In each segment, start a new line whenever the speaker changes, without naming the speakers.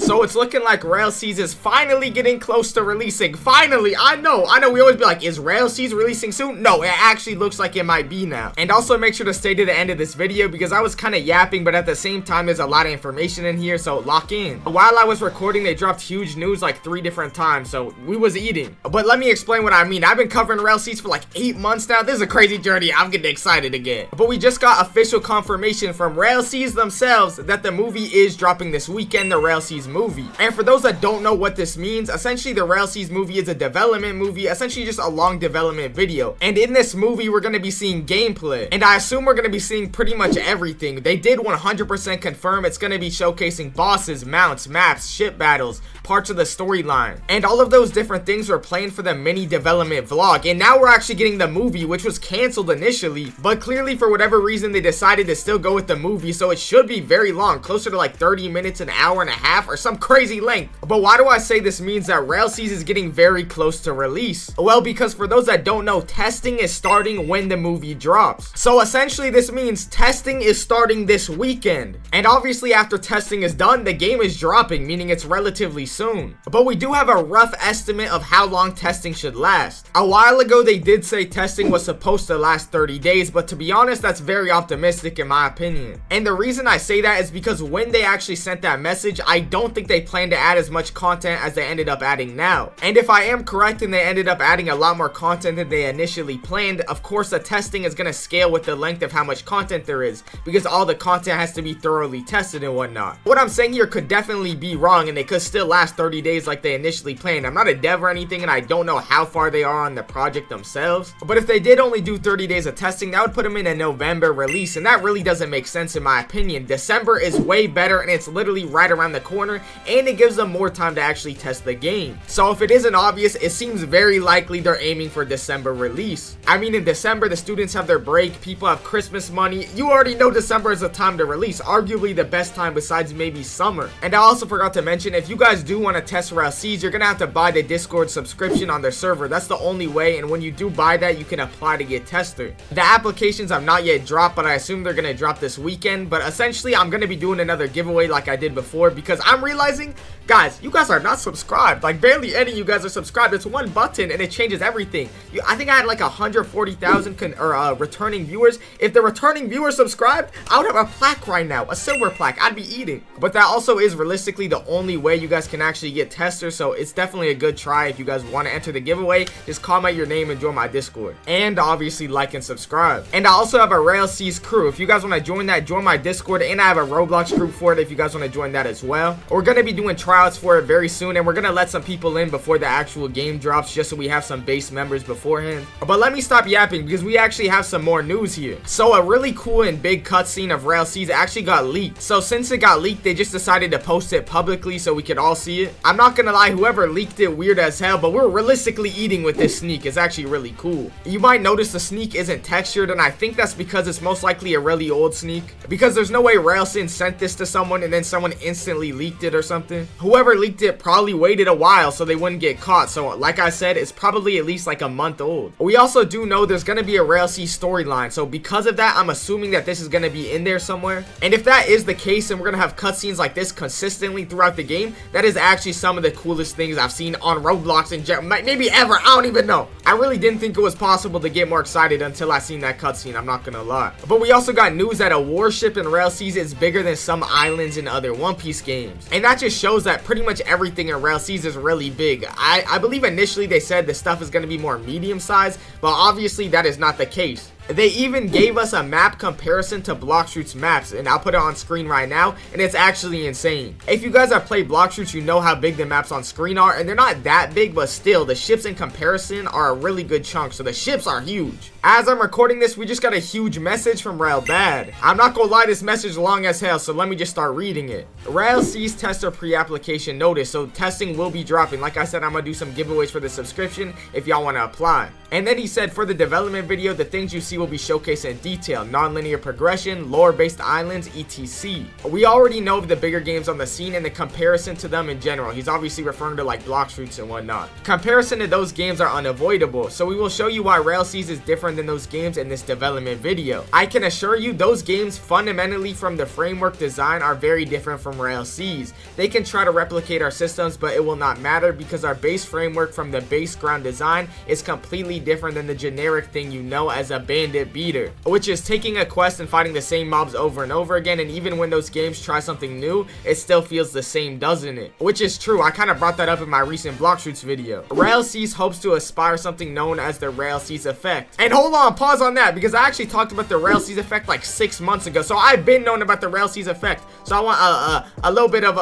So it's looking like RELASING is finally getting close to releasing. Finally, I know, we always be like, is RELASING releasing soon? No, it actually looks like it might be now. And also make sure to stay to the end of this video because I was kind of yapping, but at the same time, there's a lot of information in here, so lock in. While I was recording, they dropped huge news like 3 different times, so we was eating. But let me explain what I mean. I've been covering RELASING for like 8 months now. This is a crazy journey. I'm getting excited again. But we just got official confirmation from RELASING themselves that the movie is dropping this weekend, the RELASING movie. And for those that don't know what this means, essentially the RELASING movie is a development movie, essentially just a long development video. And in this movie, we're going to be seeing gameplay. And I assume we're going to be seeing pretty much everything. They did 100% confirm it's going to be showcasing bosses, mounts, maps, ship battles, parts of the storyline, and all of those different things were planned for the mini development vlog. And now we're actually getting the movie, which was canceled initially, but clearly for whatever reason they decided to still go with the movie, so it should be very long, closer to like 30 minutes, an hour and a half, or some crazy length. But why do I say this means that RELASING is getting very close to release? Well, because for those that don't know, testing is starting when the movie drops. So essentially this means testing is starting this weekend, and obviously after testing is done, the game is dropping, meaning it's relatively soon. But we do have a rough estimate of how long testing should last. A while ago they did say testing was supposed to last 30 days, but to be honest, that's very optimistic in my opinion. And the reason I say that is because when they actually sent that message, I don't think they planned to add as much content as they ended up adding now. And if I am correct and they ended up adding a lot more content than they initially planned, of course the testing is going to scale with the length of how much content there is, because all the content has to be thoroughly tested and whatnot. What I'm saying here could definitely be wrong, and they could still last 30 days like they initially planned. I'm not a dev or anything, and I don't know how far they are on the project themselves, but if they did only do 30 days of testing, that would put them in a November release, and that really doesn't make sense in my opinion. December is way better, and it's literally right around the corner, and it gives them more time to actually test the game. So if it isn't obvious, it seems very likely they're aiming for December release. I mean, in December the students have their break, people have Christmas money. You already know December is a time to release, arguably the best time besides maybe summer. And I also forgot to mention, if you guys do want to test RELASING, you're gonna have to buy the Discord subscription on their server. That's the only way, and when you do buy that, you can apply to get tested. The applications have not yet dropped, but I assume they're gonna drop this weekend. But essentially I'm gonna be doing another giveaway like I did before, because I'm realizing, guys, you guys are not subscribed. Like barely any of you guys are subscribed. It's one button and it changes everything. I think I had like 140,000 returning viewers. If the returning viewers subscribed, I would have a plaque right now, a silver plaque. I'd be eating. But that also is realistically the only way you guys can actually get testers, so it's definitely a good try. If you guys want to enter the giveaway, just comment your name and join my Discord, and obviously like and subscribe. And I also have a RELASING crew. If you guys want to join that, join my Discord, and I have a Roblox group for it if you guys want to join that as well. We're going to be doing tryouts for it very soon, and we're going to let some people in before the actual game drops, just so we have some base members beforehand. But let me stop yapping because we actually have some more news here. So a really cool and big cutscene of RELASING actually got leaked. So since it got leaked, they just decided to post it publicly so we could all see it. I'm not gonna lie, whoever leaked it, weird as hell, but we're realistically eating with this sneak. It's actually really cool. You might notice the sneak isn't textured, and I think that's because it's most likely a really old sneak, because there's no way RELASING sent this to someone and then someone instantly leaked it or something. Whoever leaked it probably waited a while so they wouldn't get caught. So like I said, it's probably at least like a month old. We also do know there's gonna be a RELASING storyline, so because of that, I'm assuming that this is gonna be in there somewhere. And if that is the case and we're gonna have cutscenes like this consistently throughout the game, that is actually some of the coolest things I've seen on Roblox in general, maybe ever. I don't even know. I really didn't think it was possible to get more excited until I seen that cutscene, I'm not gonna lie. But we also got news that a warship in RELASING is bigger than some islands in other One Piece games, and that just shows that pretty much everything in RELASING is really big. I believe initially they said the stuff is going to be more medium sized, but obviously that is not the case. They even gave us a map comparison to Bloxfruit's maps, and I'll put it on screen right now, and it's actually insane. If you guys have played Bloxfruit, you know how big the maps on screen are, and they're not that big, but still, the ships in comparison are a really good chunk, so the ships are huge. As I'm recording this, we just got a huge message from Rell. Bad. I'm not gonna lie, this message is long as hell, so let me just start reading it. Rell sees tester pre-application notice, so testing will be dropping. Like I said, I'm gonna do some giveaways for the subscription if y'all want to apply. And then he said, for the development video, the things you see C will be showcased in detail, non-linear progression, lore-based islands, etc. We already know of the bigger games on the scene and the comparison to them in general. He's obviously referring to like Blox Fruits and whatnot. Comparison to those games are unavoidable, so we will show you why RELASING is different than those games in this development video. I can assure you those games fundamentally from the framework design are very different from RELASING. They can try to replicate our systems, but it will not matter because our base framework from the base ground design is completely different than the generic thing you know as a bandit beater, which is taking a quest and fighting the same mobs over and over again, and even when those games try something new, it still feels the same, doesn't it? Which is true. I kind of brought that up in my recent Blox Fruits video. RELASING hopes to aspire something known as the RELASING effect. And hold on, pause on that, because I actually talked about the RELASING effect like 6 months ago, so I've been known about the RELASING effect, so I want a little bit of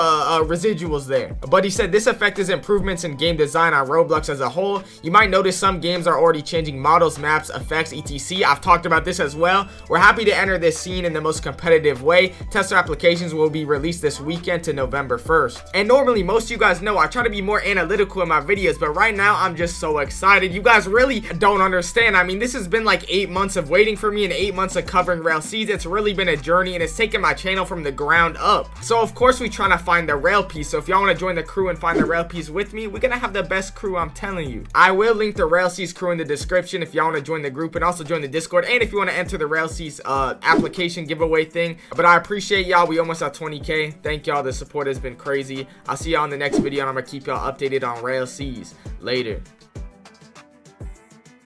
residuals there. But he said this effect is improvements in game design on Roblox as a whole. You might notice some games are already changing models, maps, effects, etc. I've talked about this as well. We're happy to enter this scene in the most competitive way. Tester applications will be released this weekend to November 1st. And normally, most of you guys know I try to be more analytical in my videos, but right now I'm just so excited. You guys really don't understand. I mean, this has been like 8 months of waiting for me and 8 months of covering RELASING. It's really been a journey and it's taken my channel from the ground up. So of course we trying to find the Rell piece. So if y'all want to join the crew and find the Rell piece with me, we're gonna have the best crew, I'm telling you. I will link the RELASING crew in the description if y'all want to join the group and also join the Discord, and if you want to enter the RELASING application giveaway thing. But I appreciate y'all. We almost at 20k. Thank y'all. The support has been crazy. I'll see y'all in the next video and I'm gonna keep y'all updated on RELASING. Later.